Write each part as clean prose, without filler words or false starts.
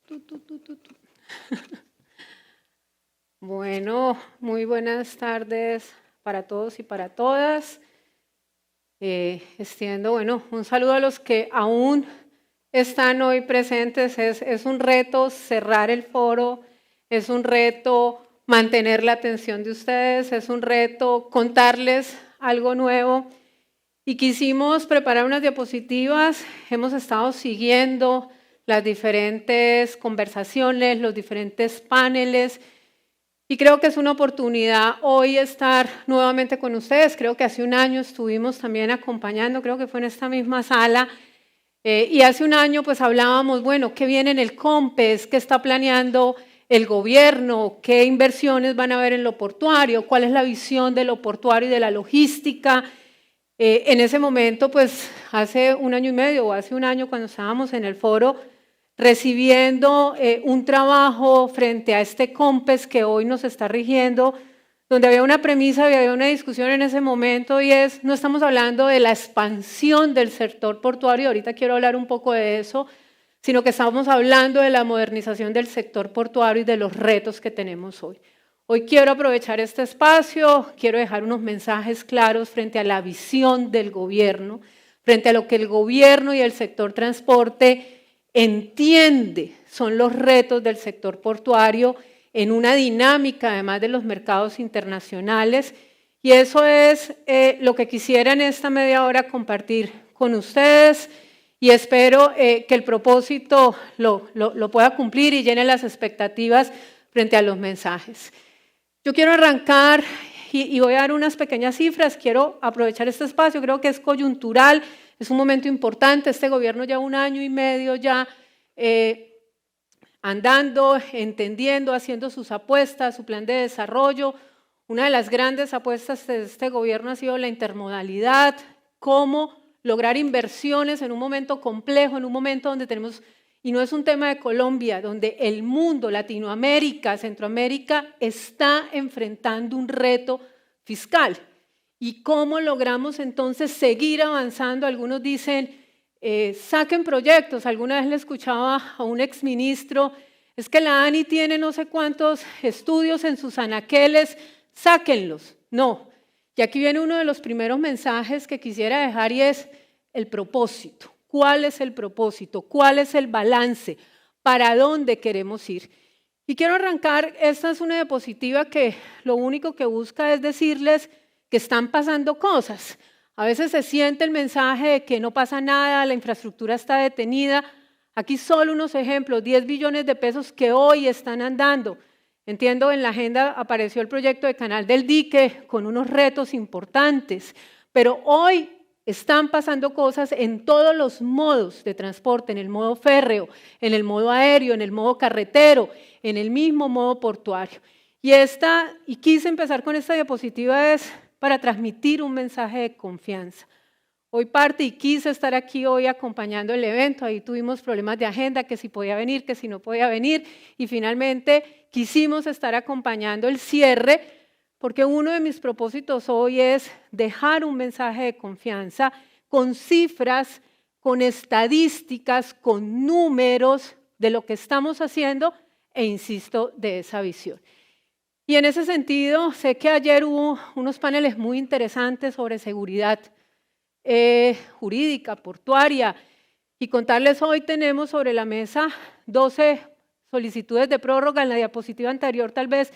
Tu. Bueno, muy buenas tardes para todos y para todas. Extiendo, un saludo a los que aún están hoy presentes. Es un reto cerrar el foro, es un reto mantener la atención de ustedes, es un reto contarles algo nuevo. Y quisimos preparar unas diapositivas, hemos estado siguiendo las diferentes conversaciones, los diferentes paneles, y creo que es una oportunidad hoy estar nuevamente con ustedes. Creo que hace un año estuvimos también acompañando, creo que fue en esta misma sala, y hace un año pues hablábamos, qué viene en el COMPES, qué está planeando el gobierno, qué inversiones van a haber en lo portuario, cuál es la visión de lo portuario y de la logística. En ese momento, pues hace un año y medio o hace un año cuando estábamos en el foro, recibiendo un trabajo frente a este COMPES que hoy nos está rigiendo, donde había una premisa y había una discusión en ese momento, y no estamos hablando de la expansión del sector portuario, ahorita quiero hablar un poco de eso, sino que estamos hablando de la modernización del sector portuario y de los retos que tenemos hoy. Hoy quiero aprovechar este espacio, quiero dejar unos mensajes claros frente a la visión del gobierno, frente a lo que el gobierno y el sector transporte entiende son los retos del sector portuario en una dinámica además de los mercados internacionales, y eso es lo que quisiera en esta media hora compartir con ustedes, y espero que el propósito lo pueda cumplir y llene las expectativas frente a los mensajes. Yo quiero arrancar y voy a dar unas pequeñas cifras, quiero aprovechar este espacio, creo que es coyuntural, es un momento importante. Este gobierno lleva un año y medio ya andando, entendiendo, haciendo sus apuestas, su plan de desarrollo. Una de las grandes apuestas de este gobierno ha sido la intermodalidad, cómo lograr inversiones en un momento complejo, en un momento donde tenemos, y no es un tema de Colombia, donde el mundo, Latinoamérica, Centroamérica, está enfrentando un reto fiscal. ¿Y cómo logramos entonces seguir avanzando? Algunos dicen, saquen proyectos. Alguna vez le escuchaba a un exministro, es que la ANI tiene no sé cuántos estudios en sus anaqueles, sáquenlos. No. Y aquí viene uno de los primeros mensajes que quisiera dejar, y es el propósito. ¿Cuál es el propósito? ¿Cuál es el balance? ¿Para dónde queremos ir? Y quiero arrancar, esta es una diapositiva que lo único que busca es decirles que están pasando cosas. A veces se siente el mensaje de que no pasa nada, la infraestructura está detenida. Aquí solo unos ejemplos, 10 billones de pesos que hoy están andando. Entiendo, en la agenda apareció el proyecto de Canal del Dique con unos retos importantes, pero hoy están pasando cosas en todos los modos de transporte, en el modo férreo, en el modo aéreo, en el modo carretero, en el mismo modo portuario. Y quise empezar con esta diapositiva para transmitir un mensaje de confianza. Hoy parte y quise estar aquí hoy acompañando el evento. Ahí tuvimos problemas de agenda, que si podía venir, que si no podía venir, y finalmente quisimos estar acompañando el cierre, porque uno de mis propósitos hoy es dejar un mensaje de confianza con cifras, con estadísticas, con números de lo que estamos haciendo e insisto, de esa visión. Y en ese sentido, sé que ayer hubo unos paneles muy interesantes sobre seguridad jurídica, portuaria, y contarles, hoy tenemos sobre la mesa 12 solicitudes de prórroga. En la diapositiva anterior tal vez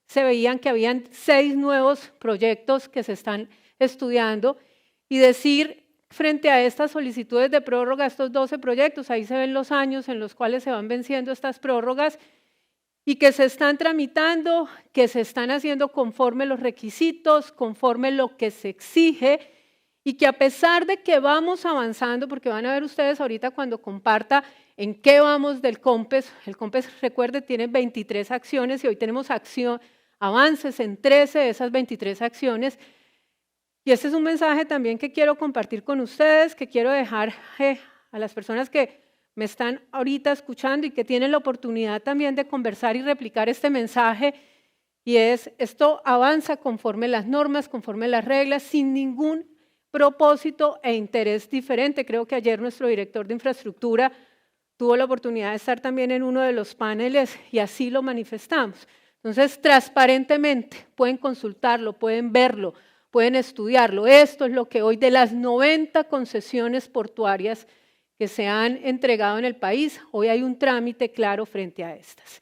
se veían que habían 6 nuevos proyectos que se están estudiando, y decir frente a estas solicitudes de prórroga, estos 12 proyectos, ahí se ven los años en los cuales se van venciendo estas prórrogas, y que se están tramitando, que se están haciendo conforme los requisitos, conforme lo que se exige, y que a pesar de que vamos avanzando, porque van a ver ustedes ahorita cuando comparta en qué vamos del COMPES, el COMPES, recuerde, tiene 23 acciones y hoy tenemos avances en 13 de esas 23 acciones, y este es un mensaje también que quiero compartir con ustedes, que quiero dejar a las personas que me están ahorita escuchando y que tienen la oportunidad también de conversar y replicar este mensaje, y esto avanza conforme las normas, conforme las reglas, sin ningún propósito e interés diferente. Creo que ayer nuestro director de infraestructura tuvo la oportunidad de estar también en uno de los paneles y así lo manifestamos. Entonces, transparentemente pueden consultarlo, pueden verlo, pueden estudiarlo. Esto es lo que hoy de las 90 concesiones portuarias que se han entregado en el país, hoy hay un trámite claro frente a estas.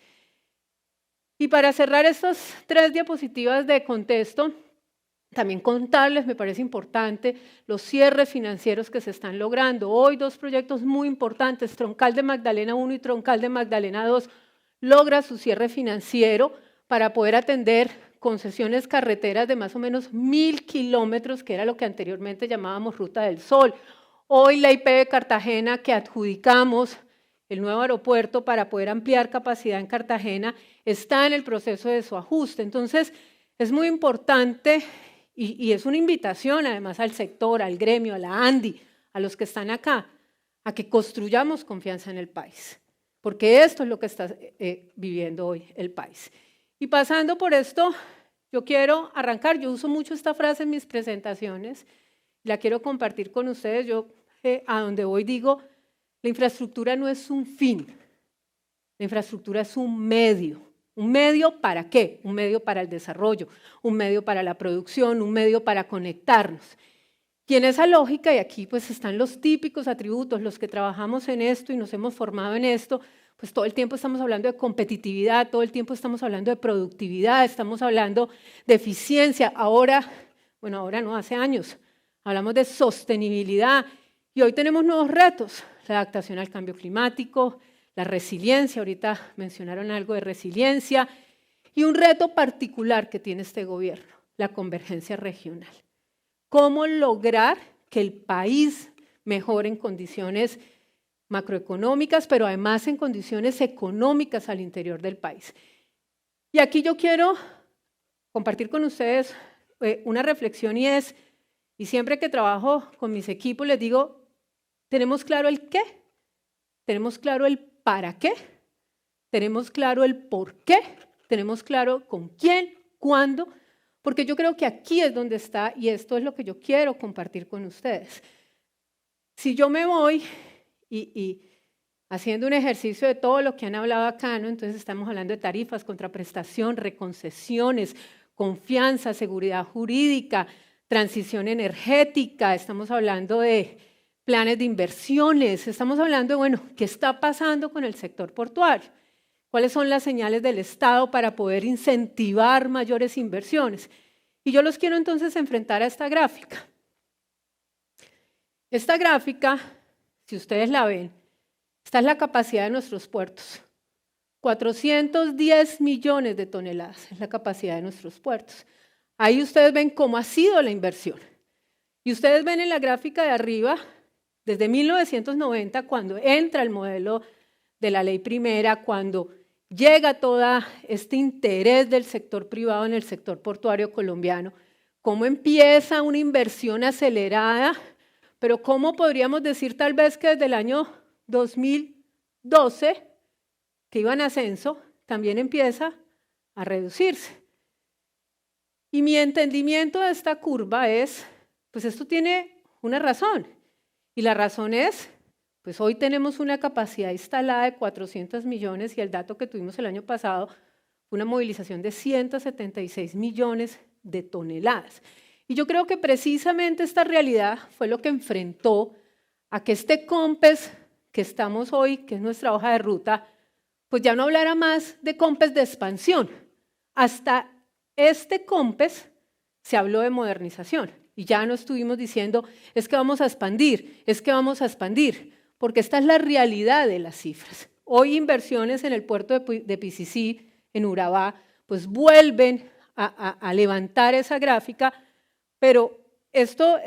Y para cerrar estas 3 diapositivas de contexto, también contarles, me parece importante, los cierres financieros que se están logrando. Hoy 2 proyectos muy importantes, Troncal de Magdalena 1 y Troncal de Magdalena 2, logra su cierre financiero para poder atender concesiones carreteras de más o menos 1000 kilómetros, que era lo que anteriormente llamábamos Ruta del Sol. Hoy la IP de Cartagena, que adjudicamos el nuevo aeropuerto para poder ampliar capacidad en Cartagena, está en el proceso de su ajuste. Entonces, es muy importante y es una invitación además al sector, al gremio, a la ANDI, a los que están acá, a que construyamos confianza en el país, porque esto es lo que está viviendo hoy el país. Y pasando por esto, yo quiero arrancar, yo uso mucho esta frase en mis presentaciones, la quiero compartir con ustedes. Yo a donde voy digo, la infraestructura no es un fin, la infraestructura es un medio. ¿Un medio para qué? Un medio para el desarrollo, un medio para la producción, un medio para conectarnos. Y en esa lógica, y aquí pues están los típicos atributos, los que trabajamos en esto y nos hemos formado en esto, pues todo el tiempo estamos hablando de competitividad, todo el tiempo estamos hablando de productividad, estamos hablando de eficiencia. Ahora, bueno, ahora no, hace años, hablamos de sostenibilidad y hoy tenemos nuevos retos, la adaptación al cambio climático, la resiliencia, ahorita mencionaron algo de resiliencia, y un reto particular que tiene este gobierno, la convergencia regional. ¿Cómo lograr que el país mejore en condiciones macroeconómicas, pero además en condiciones económicas al interior del país? Y aquí yo quiero compartir con ustedes una reflexión y siempre que trabajo con mis equipos les digo, ¿tenemos claro el qué? ¿Tenemos claro el para qué? ¿Tenemos claro el por qué? ¿Tenemos claro con quién? ¿Cuándo? Porque yo creo que aquí es donde está y esto es lo que yo quiero compartir con ustedes. Si yo me voy y haciendo un ejercicio de todo lo que han hablado acá, ¿no? Entonces estamos hablando de tarifas, contraprestación, reconcesiones, confianza, seguridad jurídica, transición energética, estamos hablando de planes de inversiones, estamos hablando de, bueno, ¿qué está pasando con el sector portuario? ¿Cuáles son las señales del Estado para poder incentivar mayores inversiones? Y yo los quiero entonces enfrentar a esta gráfica. Esta gráfica, si ustedes la ven, esta es la capacidad de nuestros puertos. 410 millones de toneladas es la capacidad de nuestros puertos. Ahí ustedes ven cómo ha sido la inversión. Y ustedes ven en la gráfica de arriba, desde 1990, cuando entra el modelo de la ley primera, cuando llega todo este interés del sector privado en el sector portuario colombiano, cómo empieza una inversión acelerada, pero cómo podríamos decir tal vez que desde el año 2012, que iba en ascenso, también empieza a reducirse. Y mi entendimiento de esta curva es, pues esto tiene una razón. Y la razón es, pues hoy tenemos una capacidad instalada de 400 millones y el dato que tuvimos el año pasado fue una movilización de 176 millones de toneladas. Y yo creo que precisamente esta realidad fue lo que enfrentó a que este COMPES que estamos hoy, que es nuestra hoja de ruta, pues ya no hablara más de COMPES de expansión. Hasta este COMPES se habló de modernización. Y ya no estuvimos diciendo, es que vamos a expandir, es que vamos a expandir, porque esta es la realidad de las cifras. Hoy inversiones en el puerto de PCC, en Urabá, pues vuelven a levantar esa gráfica, pero esto,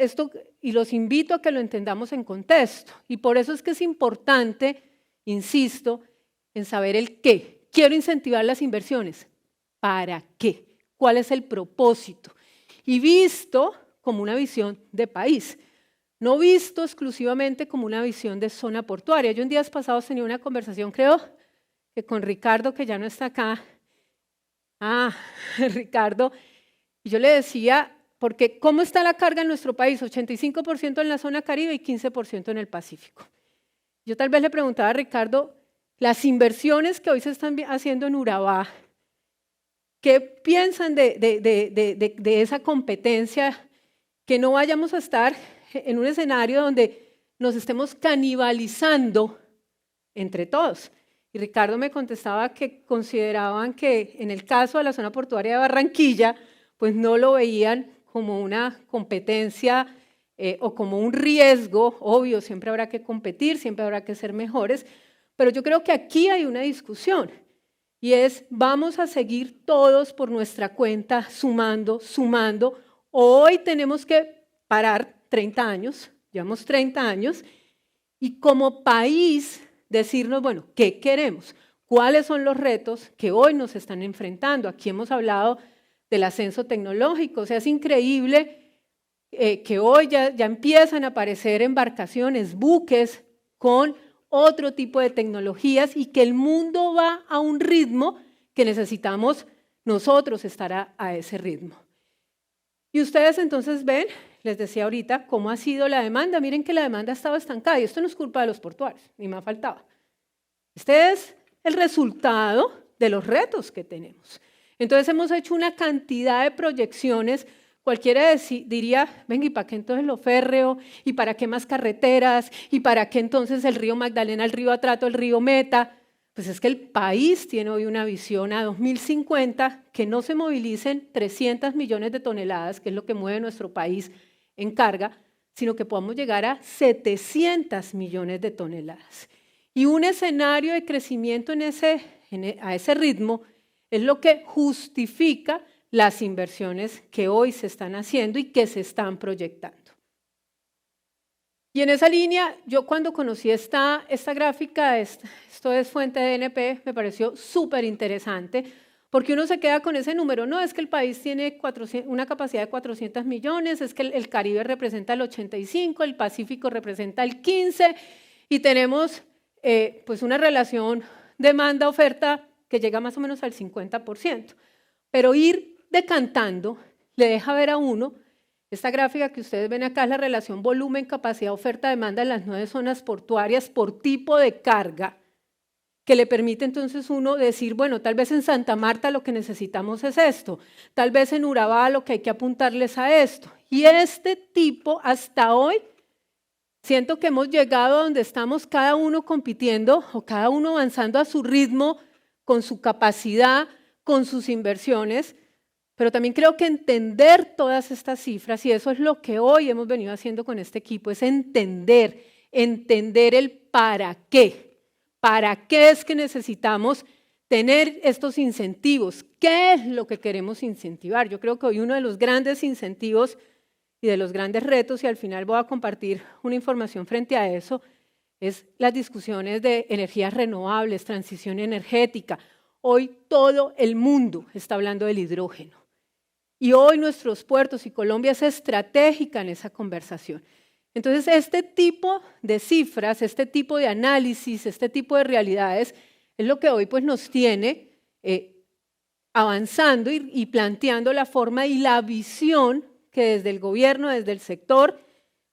y los invito a que lo entendamos en contexto, y por eso es que es importante, insisto, en saber el qué. Quiero incentivar las inversiones. ¿Para qué? ¿Cuál es el propósito? Y visto como una visión de país, no visto exclusivamente como una visión de zona portuaria. Yo en días pasados tenía una conversación, creo que con Ricardo, que ya no está acá. Ricardo, y yo le decía, porque ¿cómo está la carga en nuestro país? 85% en la zona Caribe y 15% en el Pacífico. Yo tal vez le preguntaba a Ricardo, las inversiones que hoy se están haciendo en Urabá, ¿qué piensan de esa competencia? Que no vayamos a estar en un escenario donde nos estemos canibalizando entre todos. Y Ricardo me contestaba que consideraban que en el caso de la zona portuaria de Barranquilla, pues no lo veían como una competencia o como un riesgo. Obvio, siempre habrá que competir, siempre habrá que ser mejores, pero yo creo que aquí hay una discusión y es, vamos a seguir todos por nuestra cuenta sumando, sumando. Hoy tenemos que parar 30 años, llevamos 30 años, y como país decirnos, bueno, ¿qué queremos? ¿Cuáles son los retos que hoy nos están enfrentando? Aquí hemos hablado del ascenso tecnológico, o sea, es increíble que hoy ya empiezan a aparecer embarcaciones, buques con otro tipo de tecnologías y que el mundo va a un ritmo que necesitamos nosotros estar a ese ritmo. Y ustedes entonces ven, les decía ahorita, cómo ha sido la demanda. Miren que la demanda ha estado estancada y esto no es culpa de los portuarios, ni más faltaba. Este es el resultado de los retos que tenemos. Entonces hemos hecho una cantidad de proyecciones. Cualquiera diría, venga, ¿y para qué entonces lo férreo? ¿Y para qué más carreteras? ¿Y para qué entonces el río Magdalena, el río Atrato, el río Meta? Pues es que el país tiene hoy una visión a 2050 que no se movilicen 300 millones de toneladas, que es lo que mueve nuestro país en carga, sino que podamos llegar a 700 millones de toneladas. Y un escenario de crecimiento a ese ritmo es lo que justifica las inversiones que hoy se están haciendo y que se están proyectando. Y en esa línea, yo cuando conocí esta gráfica, esto es fuente de NP, me pareció súper interesante, porque uno se queda con ese número. No, es que el país tiene una capacidad de 400 millones, es que el Caribe representa el 85, el Pacífico representa el 15, y tenemos pues una relación demanda-oferta que llega más o menos al 50%. Pero ir decantando le deja ver a uno, esta gráfica que ustedes ven acá es la relación volumen, capacidad, oferta, demanda en las 9 zonas portuarias por tipo de carga, que le permite entonces uno decir, bueno, tal vez en Santa Marta lo que necesitamos es esto, tal vez en Urabá lo que hay que apuntarles a esto. Y este tipo, hasta hoy, siento que hemos llegado a donde estamos cada uno compitiendo o cada uno avanzando a su ritmo, con su capacidad, con sus inversiones, pero también creo que entender todas estas cifras, y eso es lo que hoy hemos venido haciendo con este equipo, es entender el para qué. ¿Para qué es que necesitamos tener estos incentivos? ¿Qué es lo que queremos incentivar? Yo creo que hoy uno de los grandes incentivos y de los grandes retos, y al final voy a compartir una información frente a eso, es las discusiones de energías renovables, transición energética. Hoy todo el mundo está hablando del hidrógeno. Y hoy nuestros puertos y Colombia es estratégica en esa conversación. Entonces, este tipo de cifras, este tipo de análisis, este tipo de realidades es lo que hoy pues, nos tiene avanzando y planteando la forma y la visión que desde el gobierno, desde el sector,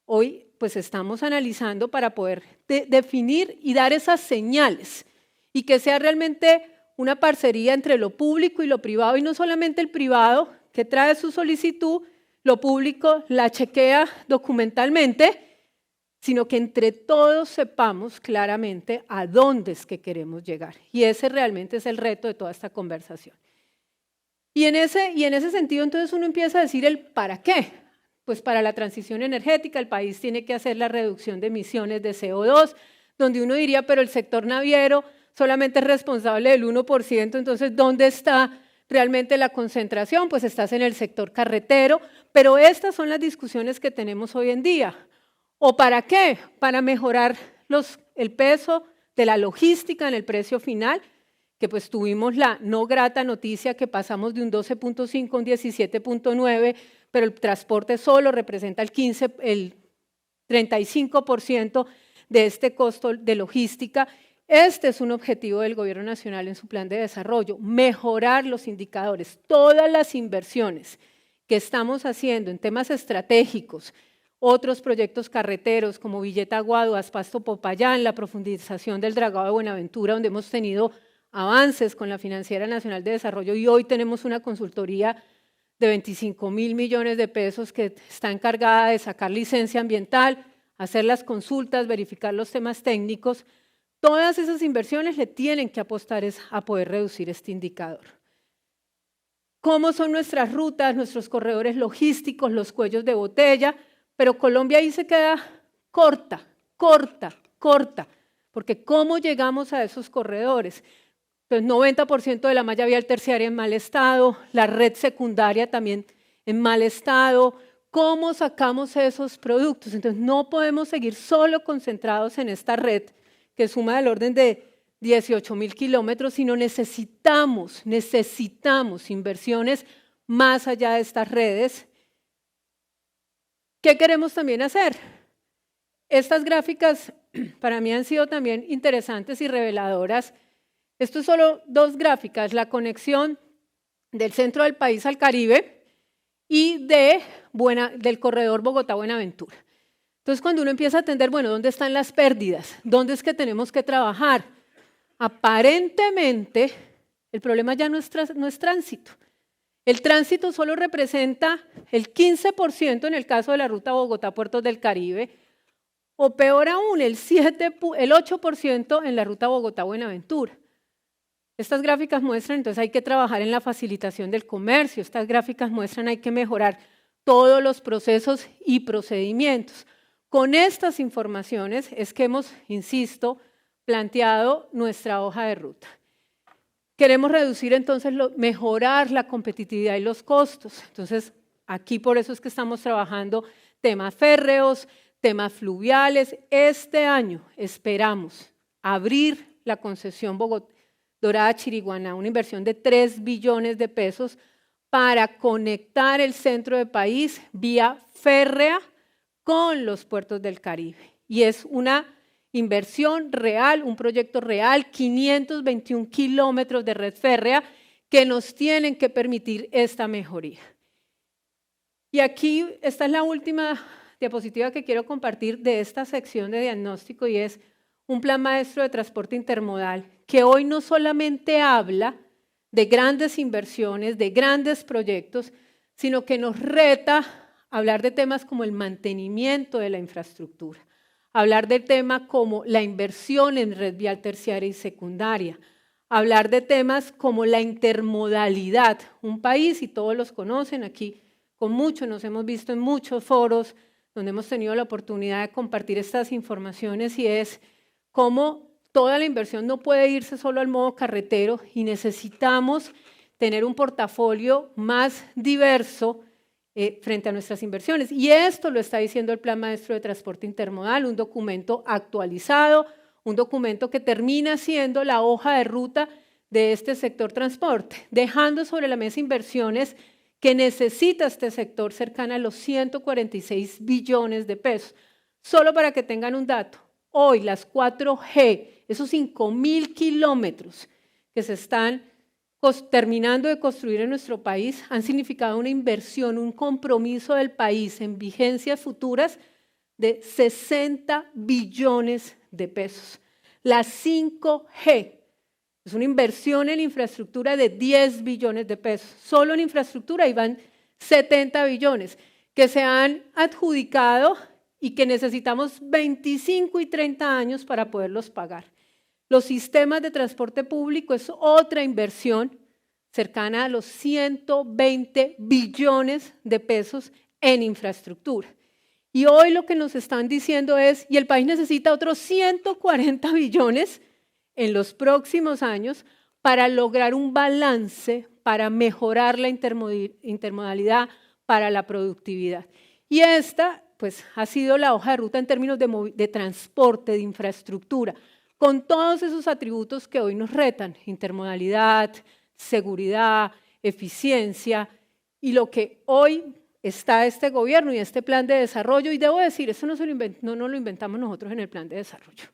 hoy pues estamos analizando para poder definir y dar esas señales y que sea realmente una parcería entre lo público y lo privado, y no solamente el privado que trae su solicitud, lo público la chequea documentalmente, sino que entre todos sepamos claramente a dónde es que queremos llegar. Y ese realmente es el reto de toda esta conversación. Y en ese sentido, entonces uno empieza a decir el para qué. Pues para la transición energética el país tiene que hacer la reducción de emisiones de CO2, donde uno diría, pero el sector naviero solamente es responsable del 1%, entonces ¿dónde está realmente la concentración? Pues estás en el sector carretero, pero estas son las discusiones que tenemos hoy en día. ¿O para qué? Para mejorar el peso de la logística en el precio final, que pues tuvimos la no grata noticia que pasamos de un 12.5 a un 17.9, pero el transporte solo representa el 35% de este costo de logística. Este es un objetivo del Gobierno Nacional en su plan de desarrollo, mejorar los indicadores. Todas las inversiones que estamos haciendo en temas estratégicos, otros proyectos carreteros como Villeta Guaduas, Pasto Popayán, la profundización del Dragado de Buenaventura, donde hemos tenido avances con la Financiera Nacional de Desarrollo y hoy tenemos una consultoría de 25.000 millones de pesos que está encargada de sacar licencia ambiental, hacer las consultas, verificar los temas técnicos. Todas esas inversiones le tienen que apostar a poder reducir este indicador. ¿Cómo son nuestras rutas, nuestros corredores logísticos, los cuellos de botella? Pero Colombia ahí se queda corta, porque ¿cómo llegamos a esos corredores? Entonces, 90% de la malla vial terciaria en mal estado, la red secundaria también en mal estado. ¿Cómo sacamos esos productos? Entonces, no podemos seguir solo concentrados en esta red, que suma del orden de 18.000 kilómetros, sino necesitamos inversiones más allá de estas redes. ¿Qué queremos también hacer? Estas gráficas para mí han sido también interesantes y reveladoras. Esto es solo dos gráficas, la conexión del centro del país al Caribe y del corredor Bogotá-Buenaventura. Entonces, cuando uno empieza a atender, bueno, ¿dónde están las pérdidas? ¿Dónde es que tenemos que trabajar? Aparentemente, el problema ya no es tránsito. El tránsito solo representa el 15% en el caso de la ruta Bogotá-Puertos del Caribe, o peor aún, el 8% en la ruta Bogotá-Buenaventura. Estas gráficas muestran, entonces hay que trabajar en la facilitación del comercio, estas gráficas muestran hay que mejorar todos los procesos y procedimientos. Con estas informaciones es que hemos, insisto, planteado nuestra hoja de ruta. Queremos reducir entonces, mejorar la competitividad y los costos. Entonces, aquí por eso es que estamos trabajando temas férreos, temas fluviales. Este año esperamos abrir la concesión Dorada-Chiriguaná, una inversión de 3 billones de pesos para conectar el centro del país vía férrea con los puertos del Caribe. Y es una inversión real, un proyecto real, 521 kilómetros de red férrea que nos tienen que permitir esta mejoría. Y aquí, esta es la última diapositiva que quiero compartir de esta sección de diagnóstico y es un plan maestro de transporte intermodal que hoy no solamente habla de grandes inversiones, de grandes proyectos, sino que nos reta a hablar de temas como el mantenimiento de la infraestructura, hablar de temas como la inversión en red vial terciaria y secundaria, hablar de temas como la intermodalidad. Un país, y todos los conocen aquí, con mucho, nos hemos visto en muchos foros donde hemos tenido la oportunidad de compartir estas informaciones y es cómo toda la inversión no puede irse solo al modo carretero y necesitamos tener un portafolio más diverso frente a nuestras inversiones. Y esto lo está diciendo el Plan Maestro de Transporte Intermodal, un documento actualizado, un documento que termina siendo la hoja de ruta de este sector transporte, dejando sobre la mesa inversiones que necesita este sector cercana a los 146 billones de pesos. Solo para que tengan un dato, hoy las 4G, esos 5.000 kilómetros que se están terminando de construir en nuestro país, han significado una inversión, un compromiso del país en vigencias futuras de 60 billones de pesos. La 5G es una inversión en infraestructura de 10 billones de pesos. Solo en infraestructura ahí van 70 billones que se han adjudicado y que necesitamos 25 y 30 años para poderlos pagar. Los sistemas de transporte público es otra inversión cercana a los 120 billones de pesos en infraestructura. Y hoy lo que nos están diciendo es, y el país necesita otros 140 billones en los próximos años para lograr un balance, para mejorar la intermodalidad, para la productividad. Y esta, pues, ha sido la hoja de ruta en términos de transporte, de infraestructura, con todos esos atributos que hoy nos retan, intermodalidad, seguridad, eficiencia, y lo que hoy está este gobierno y este plan de desarrollo, y debo decir, esto no lo inventamos nosotros en el plan de desarrollo.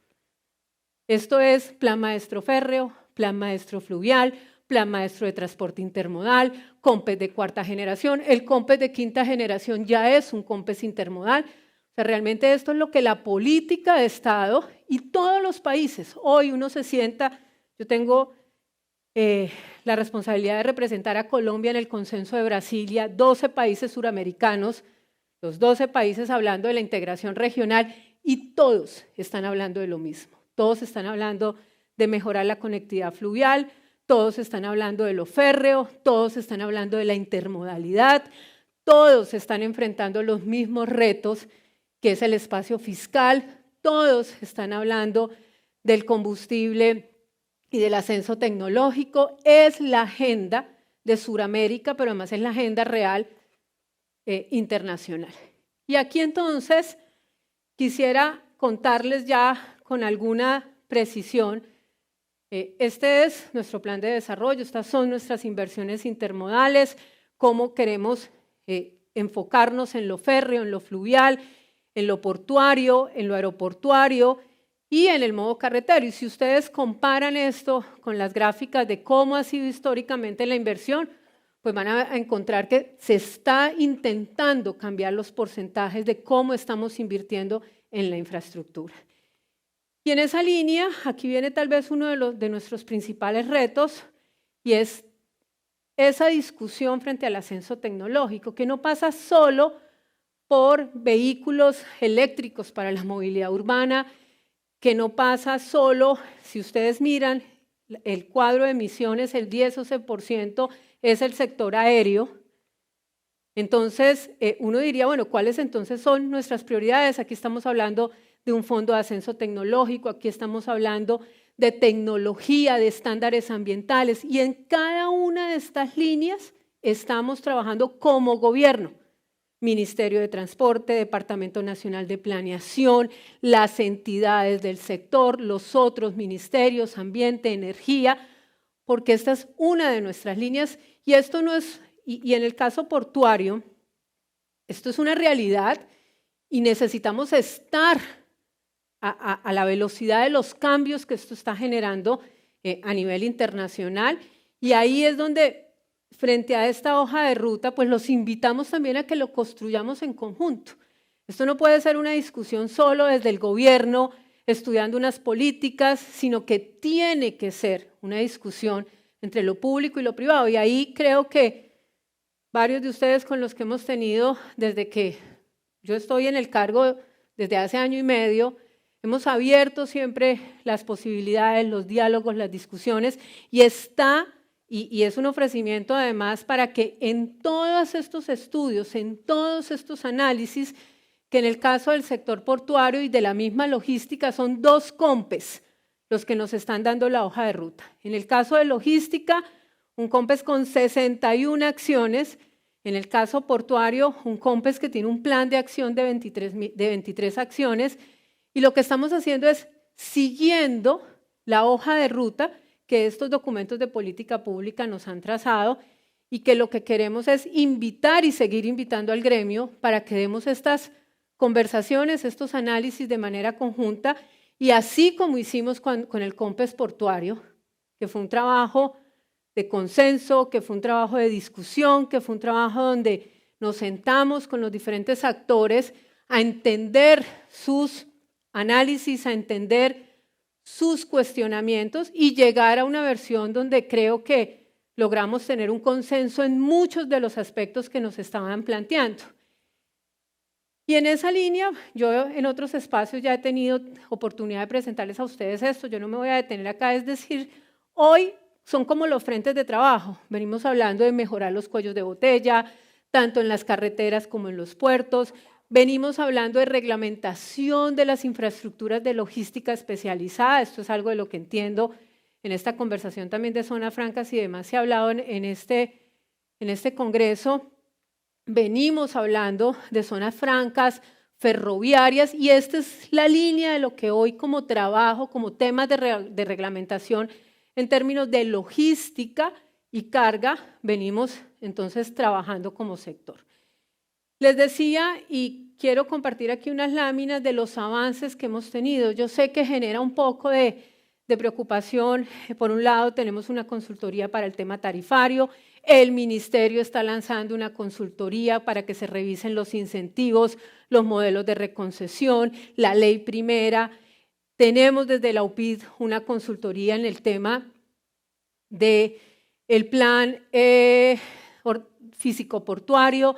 Esto es plan maestro férreo, plan maestro fluvial, plan maestro de transporte intermodal, COMPES de cuarta generación. El COMPES de quinta generación ya es un COMPES intermodal, O sea, realmente esto es lo que la política de Estado y todos los países, hoy uno se sienta, yo tengo la responsabilidad de representar a Colombia en el Consenso de Brasilia, 12 países suramericanos, los 12 países hablando de la integración regional y todos están hablando de lo mismo. Todos están hablando de mejorar la conectividad fluvial, todos están hablando de lo férreo, todos están hablando de la intermodalidad, todos están enfrentando los mismos retos que es el espacio fiscal, todos están hablando del combustible y del ascenso tecnológico. Es la agenda de Sudamérica, pero además es la agenda real internacional. Y aquí entonces quisiera contarles ya con alguna precisión. Este es nuestro plan de desarrollo, estas son nuestras inversiones intermodales, cómo queremos enfocarnos en lo férreo, en lo fluvial, en lo portuario, en lo aeroportuario y en el modo carretero. Y si ustedes comparan esto con las gráficas de cómo ha sido históricamente la inversión, pues van a encontrar que se está intentando cambiar los porcentajes de cómo estamos invirtiendo en la infraestructura. Y en esa línea, aquí viene tal vez uno de nuestros principales retos, y es esa discusión frente al ascenso tecnológico, que no pasa solo por vehículos eléctricos para la movilidad urbana, que no pasa solo, si ustedes miran el cuadro de emisiones, el 10 o 11% es el sector aéreo. Entonces, uno diría, bueno, ¿cuáles entonces son nuestras prioridades? Aquí estamos hablando de un fondo de ascenso tecnológico, aquí estamos hablando de tecnología, de estándares ambientales, y en cada una de estas líneas estamos trabajando como gobierno. Ministerio de Transporte, Departamento Nacional de Planeación, las entidades del sector, los otros ministerios, ambiente, energía, porque esta es una de nuestras líneas y esto no es, y en el caso portuario, esto es una realidad y necesitamos estar a la velocidad de los cambios que esto está generando a nivel internacional, y ahí es donde frente a esta hoja de ruta, pues los invitamos también a que lo construyamos en conjunto. Esto no puede ser una discusión solo desde el gobierno, estudiando unas políticas, sino que tiene que ser una discusión entre lo público y lo privado. Y ahí creo que varios de ustedes con los que hemos tenido, desde que yo estoy en el cargo, desde hace año y medio, hemos abierto siempre las posibilidades, los diálogos, las discusiones, y es un ofrecimiento además para que en todos estos estudios, en todos estos análisis, que en el caso del sector portuario y de la misma logística son 2 COMPES los que nos están dando la hoja de ruta. En el caso de logística, un COMPES con 61 acciones. En el caso portuario, un COMPES que tiene un plan de acción de 23 acciones. Y lo que estamos haciendo es siguiendo la hoja de ruta que estos documentos de política pública nos han trazado, y que lo que queremos es invitar y seguir invitando al gremio para que demos estas conversaciones, estos análisis de manera conjunta, y así como hicimos con el COMPES portuario, que fue un trabajo de consenso, que fue un trabajo de discusión, que fue un trabajo donde nos sentamos con los diferentes actores a entender sus análisis, a entender sus cuestionamientos y llegar a una versión donde creo que logramos tener un consenso en muchos de los aspectos que nos estaban planteando. Y en esa línea, yo en otros espacios ya he tenido oportunidad de presentarles a ustedes esto, yo no me voy a detener acá, es decir, hoy son como los frentes de trabajo. Venimos hablando de mejorar los cuellos de botella, tanto en las carreteras como en los puertos. Venimos hablando de reglamentación de las infraestructuras de logística especializada. Esto es algo de lo que entiendo en esta conversación también de zonas francas y demás se ha hablado en este congreso. Venimos hablando de zonas francas, ferroviarias, y esta es la línea de lo que hoy como trabajo, como temas de reglamentación en términos de logística y carga, venimos entonces trabajando como sector. Les decía, y quiero compartir aquí unas láminas de los avances que hemos tenido. Yo sé que genera un poco de preocupación. Por un lado, tenemos una consultoría para el tema tarifario. el ministerio está lanzando una consultoría para que se revisen los incentivos, los modelos de reconcesión, la ley primera. Tenemos desde la UPID una consultoría en el tema del plan físico-portuario.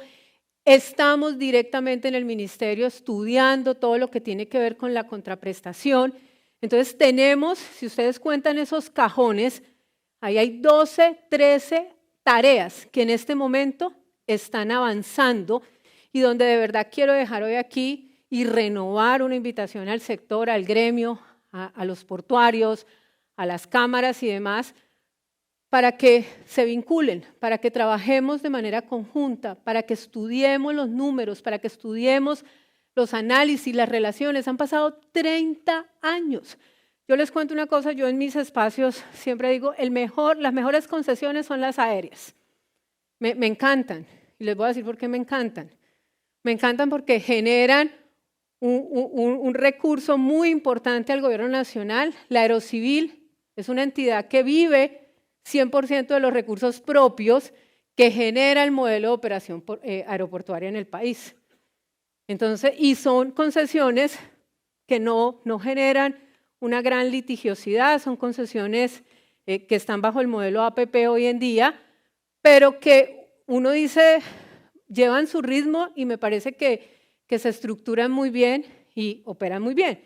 Estamos directamente en el ministerio estudiando todo lo que tiene que ver con la contraprestación. Entonces tenemos, si ustedes cuentan esos cajones, ahí hay 12, 13 tareas que en este momento están avanzando y donde de verdad quiero dejar hoy aquí y renovar una invitación al sector, al gremio, a los portuarios, a las cámaras y demás, para que se vinculen, para que trabajemos de manera conjunta, para que estudiemos los números, para que estudiemos los análisis, las relaciones. Han pasado 30 años. Yo les cuento una cosa, yo en mis espacios siempre digo, las mejores concesiones son las aéreas. Me encantan, y les voy a decir por qué me encantan. Me encantan porque generan un recurso muy importante al gobierno nacional. La Aerocivil es una entidad que vive 100% de los recursos propios que genera el modelo de operación aeroportuaria en el país. Entonces, y son concesiones que no generan una gran litigiosidad, son concesiones que están bajo el modelo APP hoy en día, pero que uno dice, llevan su ritmo y me parece que se estructuran muy bien y operan muy bien.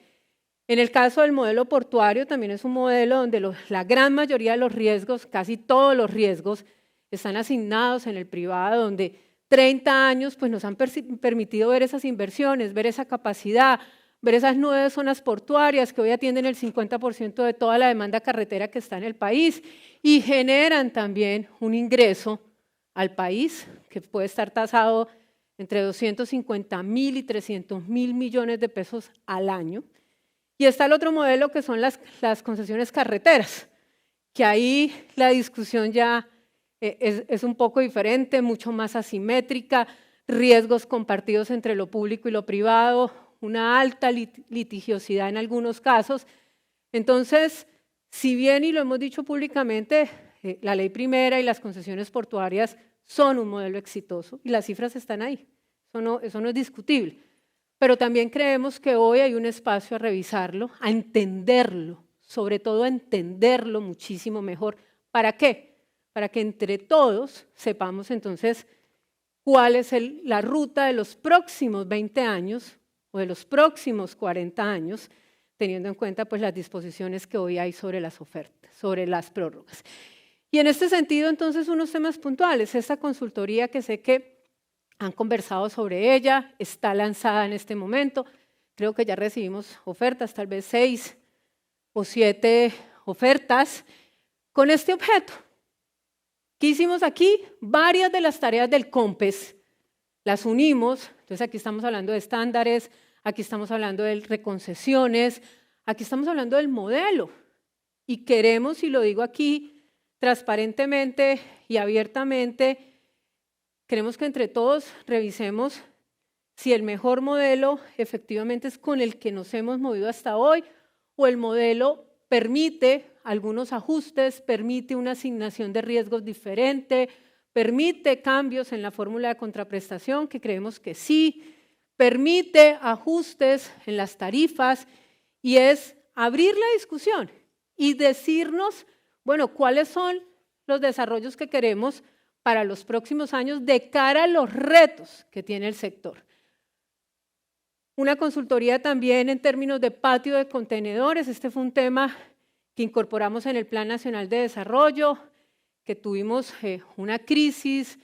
En el caso del modelo portuario también es un modelo donde la gran mayoría de los riesgos, casi todos los riesgos, están asignados en el privado, donde 30 años pues, nos han permitido ver esas inversiones, ver esa capacidad, ver esas 9 zonas portuarias que hoy atienden el 50% de toda la demanda carretera que está en el país y generan también un ingreso al país que puede estar tasado entre 250.000 y 300.000 millones de pesos al año. Y está el otro modelo que son las concesiones carreteras, que ahí la discusión ya es un poco diferente, mucho más asimétrica, riesgos compartidos entre lo público y lo privado, una alta litigiosidad en algunos casos. Entonces, si bien, y lo hemos dicho públicamente, la ley primera y las concesiones portuarias son un modelo exitoso y las cifras están ahí, eso no es discutible. Pero también creemos que hoy hay un espacio a revisarlo, a entenderlo, sobre todo a entenderlo muchísimo mejor. ¿Para qué? Para que entre todos sepamos entonces cuál es la ruta de los próximos 20 años o de los próximos 40 años, teniendo en cuenta pues, las disposiciones que hoy hay sobre las ofertas, sobre las prórrogas. Y en este sentido, entonces, unos temas puntuales. Esta consultoría que sé que han conversado sobre ella, está lanzada en este momento. Creo que ya recibimos ofertas, tal vez 6 o 7 ofertas con este objeto. ¿Qué hicimos aquí? Varias de las tareas del COMPES las unimos. Entonces aquí estamos hablando de estándares, aquí estamos hablando de reconcesiones, aquí estamos hablando del modelo. Y queremos, y lo digo aquí transparentemente y abiertamente, queremos que entre todos revisemos si el mejor modelo efectivamente es con el que nos hemos movido hasta hoy o el modelo permite algunos ajustes, permite una asignación de riesgos diferente, permite cambios en la fórmula de contraprestación, que creemos que sí, permite ajustes en las tarifas y es abrir la discusión y decirnos, bueno, cuáles son los desarrollos que queremos para los próximos años de cara a los retos que tiene el sector. Una consultoría también en términos de patio de contenedores. Este fue un tema que incorporamos en el Plan Nacional de Desarrollo, que tuvimos una crisis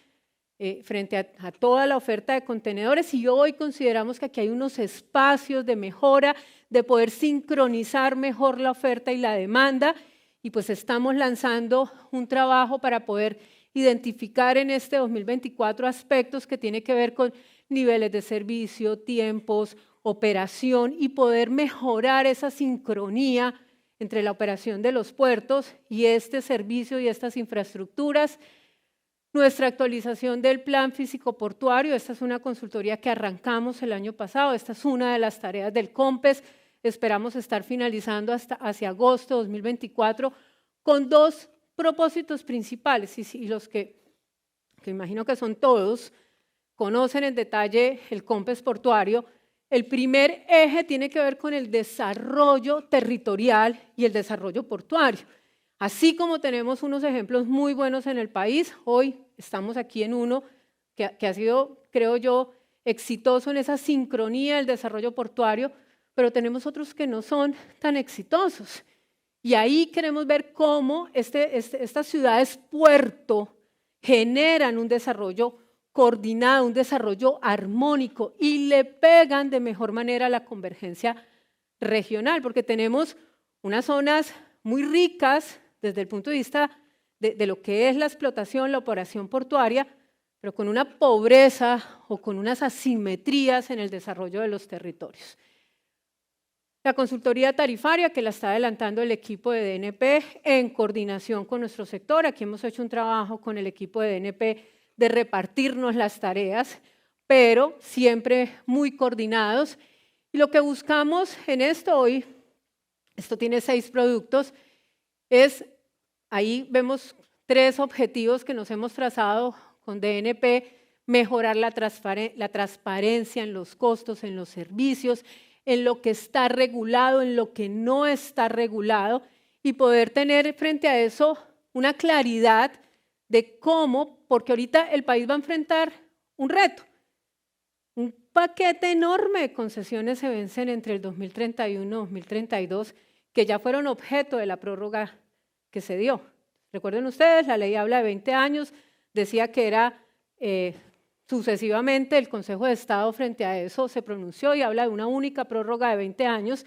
frente a toda la oferta de contenedores y hoy consideramos que aquí hay unos espacios de mejora, de poder sincronizar mejor la oferta y la demanda y pues estamos lanzando un trabajo para poder identificar en este 2024 aspectos que tienen que ver con niveles de servicio, tiempos, operación y poder mejorar esa sincronía entre la operación de los puertos y este servicio y estas infraestructuras. Nuestra actualización del plan físico portuario, esta es una consultoría que arrancamos el año pasado, esta es una de las tareas del COMPES, esperamos estar finalizando hacia agosto de 2024 con 2 propósitos principales y los que que imagino que son todos, conocen en detalle el COMPES portuario. El primer eje tiene que ver con el desarrollo territorial y el desarrollo portuario. Así como tenemos unos ejemplos muy buenos en el país, hoy estamos aquí en uno que ha sido, creo yo, exitoso en esa sincronía del desarrollo portuario, pero tenemos otros que no son tan exitosos. Y ahí queremos ver cómo estas ciudades puerto generan un desarrollo coordinado, un desarrollo armónico y le pegan de mejor manera a la convergencia regional, porque tenemos unas zonas muy ricas desde el punto de vista de lo que es la explotación, la operación portuaria, pero con una pobreza o con unas asimetrías en el desarrollo de los territorios. La consultoría tarifaria que la está adelantando el equipo de DNP en coordinación con nuestro sector. Aquí hemos hecho un trabajo con el equipo de DNP de repartirnos las tareas, pero siempre muy coordinados. Y lo que buscamos en esto hoy, esto tiene 6 productos, ahí vemos 3 objetivos que nos hemos trazado con DNP: mejorar la transparencia en los costos, en los servicios, en lo que está regulado, en lo que no está regulado, y poder tener frente a eso una claridad de cómo, porque ahorita el país va a enfrentar un reto. Un paquete enorme de concesiones se vencen entre el 2031 y 2032, que ya fueron objeto de la prórroga que se dio. Recuerden ustedes, la ley habla de 20 años, decía que era sucesivamente el Consejo de Estado frente a eso se pronunció y habla de una única prórroga de 20 años,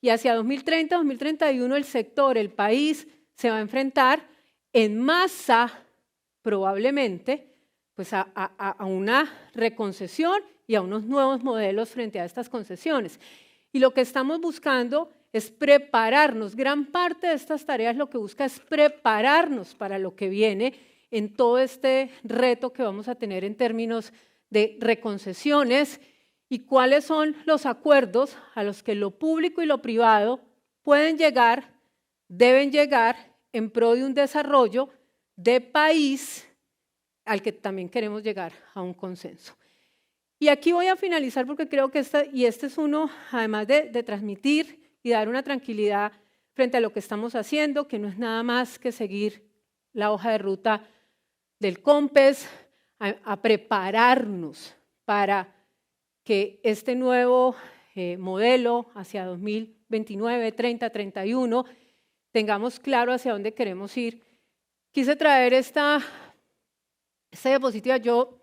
y hacia 2030, 2031 el sector, el país, se va a enfrentar en masa probablemente pues a una reconcesión y a unos nuevos modelos frente a estas concesiones. Y lo que estamos buscando es prepararnos. Gran parte de estas tareas lo que busca es prepararnos para lo que viene en todo este reto que vamos a tener en términos de reconcesiones y cuáles son los acuerdos a los que lo público y lo privado pueden llegar, deben llegar en pro de un desarrollo de país al que también queremos llegar a un consenso. Y aquí voy a finalizar porque creo que este es uno, además de transmitir y dar una tranquilidad frente a lo que estamos haciendo, que no es nada más que seguir la hoja de ruta del COMPES, a prepararnos para que este nuevo modelo hacia 2029, 30, 31, tengamos claro hacia dónde queremos ir. Quise traer esta diapositiva. Yo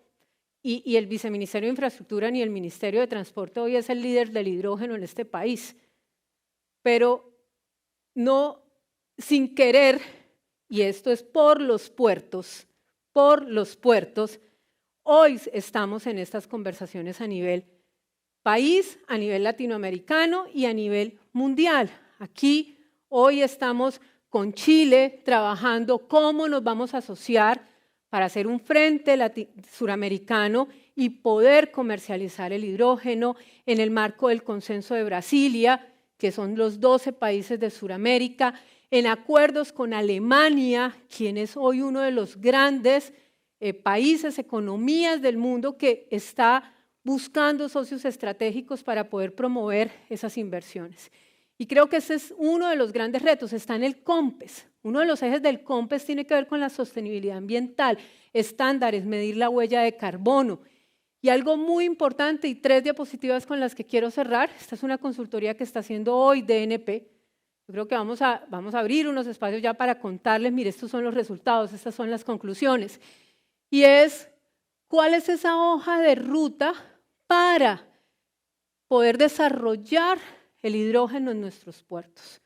y el Viceministerio de Infraestructura ni el Ministerio de Transporte hoy es el líder del hidrógeno en este país, pero no sin querer, y esto es por los puertos, hoy estamos en estas conversaciones a nivel país, a nivel latinoamericano y a nivel mundial. Aquí hoy estamos con Chile trabajando cómo nos vamos a asociar para hacer un frente suramericano y poder comercializar el hidrógeno en el marco del Consenso de Brasilia, que son los 12 países de Suramérica, en acuerdos con Alemania, quien es hoy uno de los grandes países, economías del mundo que está buscando socios estratégicos para poder promover esas inversiones. Y creo que ese es uno de los grandes retos, está en el COMPES. Uno de los ejes del COMPES tiene que ver con la sostenibilidad ambiental, estándares, medir la huella de carbono. Y algo muy importante, y 3 diapositivas con las que quiero cerrar, esta es una consultoría que está haciendo hoy DNP. Yo creo que vamos a abrir unos espacios ya para contarles, mire, estos son los resultados, estas son las conclusiones. Y es, ¿cuál es esa hoja de ruta para poder desarrollar el hidrógeno en nuestros puertos?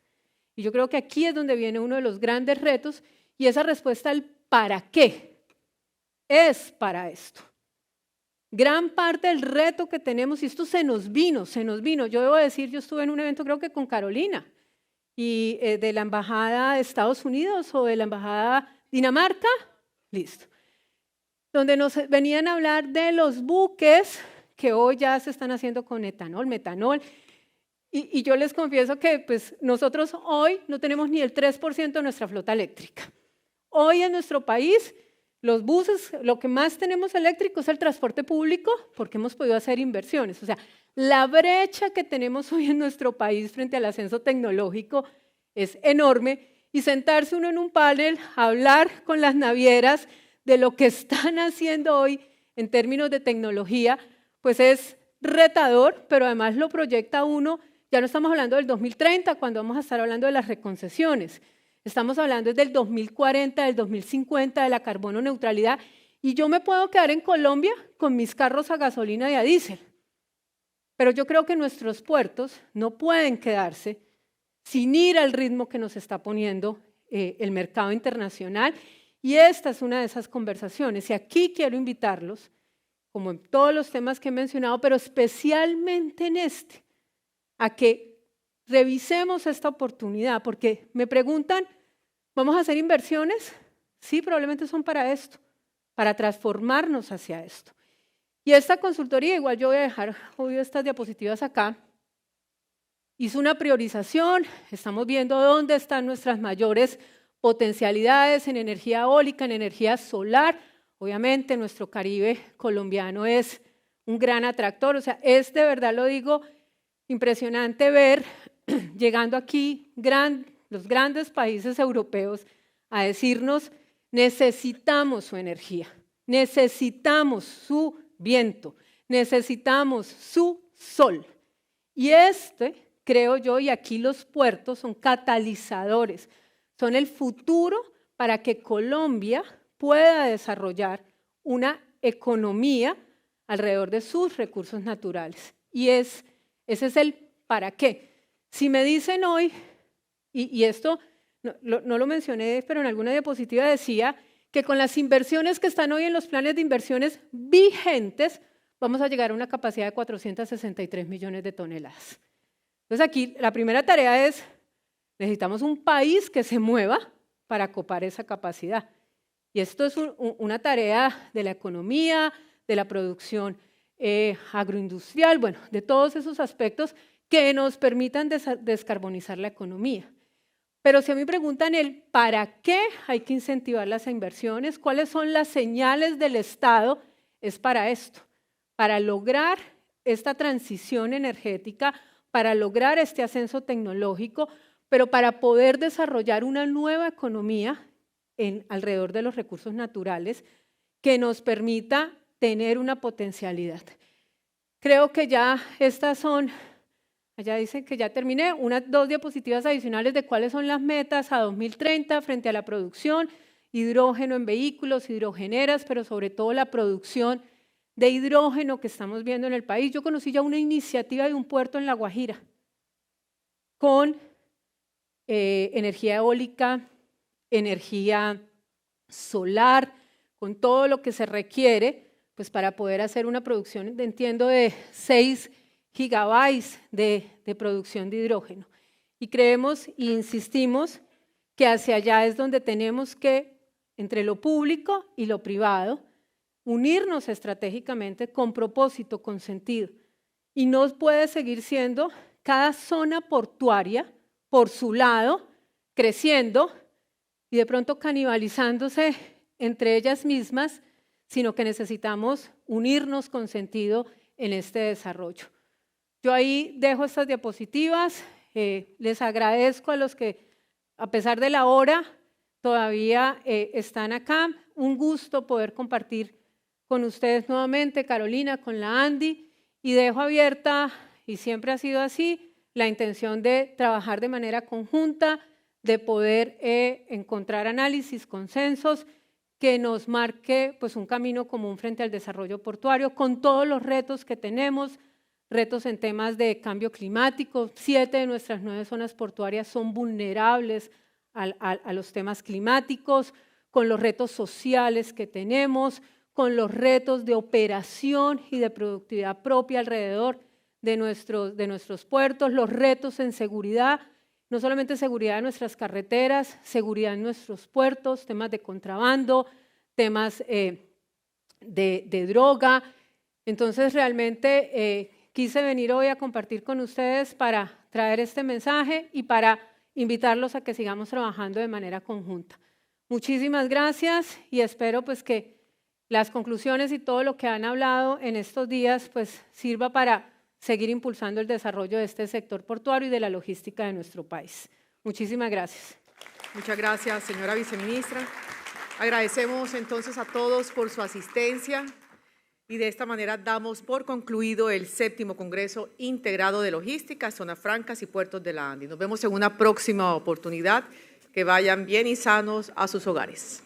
Y yo creo que aquí es donde viene uno de los grandes retos, y esa respuesta al ¿para qué? Es para esto. Gran parte del reto que tenemos, y esto se nos vino. Yo debo decir, yo estuve en un evento creo que con Carolina, y de la Embajada de Estados Unidos o de la Embajada Dinamarca, listo, donde nos venían a hablar de los buques que hoy ya se están haciendo con etanol, metanol, y yo les confieso que pues, nosotros hoy no tenemos ni el 3% de nuestra flota eléctrica. Hoy en nuestro país Los buses, lo que más tenemos eléctrico es el transporte público porque hemos podido hacer inversiones. O sea, la brecha que tenemos hoy en nuestro país frente al ascenso tecnológico es enorme y sentarse uno en un panel a hablar con las navieras de lo que están haciendo hoy en términos de tecnología, pues es retador, pero además lo proyecta uno. Ya no estamos hablando del 2030 cuando vamos a estar hablando de las reconcesiones. Estamos hablando del 2040, del 2050, de la carbono neutralidad. Y yo me puedo quedar en Colombia con mis carros a gasolina y a diésel. Pero yo creo que nuestros puertos no pueden quedarse sin ir al ritmo que nos está poniendo el mercado internacional. Y esta es una de esas conversaciones. Y aquí quiero invitarlos, como en todos los temas que he mencionado, pero especialmente en este, a que revisemos esta oportunidad, porque me preguntan, ¿vamos a hacer inversiones? Sí, probablemente son para esto, para transformarnos hacia esto. Y esta consultoría, igual yo voy a dejar obvio estas diapositivas acá, hizo una priorización, estamos viendo dónde están nuestras mayores potencialidades en energía eólica, en energía solar. Obviamente nuestro Caribe colombiano es un gran atractor, o sea, es de verdad, lo digo, impresionante ver llegando aquí los grandes países europeos a decirnos necesitamos su energía, necesitamos su viento, necesitamos su sol. Y creo yo, y aquí los puertos son catalizadores, son el futuro para que Colombia pueda desarrollar una economía alrededor de sus recursos naturales. Y ese es el para qué. Si me dicen hoy, y esto no lo mencioné, pero en alguna diapositiva decía que con las inversiones que están hoy en los planes de inversiones vigentes, vamos a llegar a una capacidad de 463 millones de toneladas. Entonces aquí la primera tarea es, necesitamos un país que se mueva para copar esa capacidad. Y esto es una tarea de la economía, de la producción agroindustrial, bueno, de todos esos aspectos que nos permitan descarbonizar la economía. Pero si a mí me preguntan el para qué hay que incentivar las inversiones, cuáles son las señales del Estado, es para esto, para lograr esta transición energética, para lograr este ascenso tecnológico, pero para poder desarrollar una nueva economía alrededor de los recursos naturales que nos permita tener una potencialidad. Creo que ya estas son, allá dicen que ya terminé, dos diapositivas adicionales de cuáles son las metas a 2030 frente a la producción, hidrógeno en vehículos, hidrogeneras, pero sobre todo la producción de hidrógeno que estamos viendo en el país. Yo conocí ya una iniciativa de un puerto en La Guajira con energía eólica, energía solar, con todo lo que se requiere pues, para poder hacer una producción, entiendo, de 6 gigabytes de producción de hidrógeno. Y creemos e insistimos que hacia allá es donde tenemos que, entre lo público y lo privado, unirnos estratégicamente con propósito, con sentido. Y no puede seguir siendo cada zona portuaria por su lado, creciendo y de pronto canibalizándose entre ellas mismas, sino que necesitamos unirnos con sentido en este desarrollo. Yo ahí dejo estas diapositivas, les agradezco a los que, a pesar de la hora, todavía están acá. Un gusto poder compartir con ustedes nuevamente, Carolina, con la Andy, y dejo abierta, y siempre ha sido así, la intención de trabajar de manera conjunta, de poder encontrar análisis, consensos, que nos marque pues, un camino común frente al desarrollo portuario, con todos los retos que tenemos, retos en temas de cambio climático. 7 de nuestras 9 zonas portuarias son vulnerables a los temas climáticos, con los retos sociales que tenemos, con los retos de operación y de productividad propia alrededor de nuestros puertos, los retos en seguridad, no solamente seguridad de nuestras carreteras, seguridad en nuestros puertos, temas de contrabando, temas de droga. Entonces realmente quise venir hoy a compartir con ustedes para traer este mensaje y para invitarlos a que sigamos trabajando de manera conjunta. Muchísimas gracias y espero pues que las conclusiones y todo lo que han hablado en estos días pues sirva para seguir impulsando el desarrollo de este sector portuario y de la logística de nuestro país. Muchísimas gracias. Muchas gracias, señora viceministra. Agradecemos entonces a todos por su asistencia y de esta manera damos por concluido el 7º Congreso Integrado de Logística, Zonas Francas y Puertos de la Andi. Nos vemos en una próxima oportunidad. Que vayan bien y sanos a sus hogares.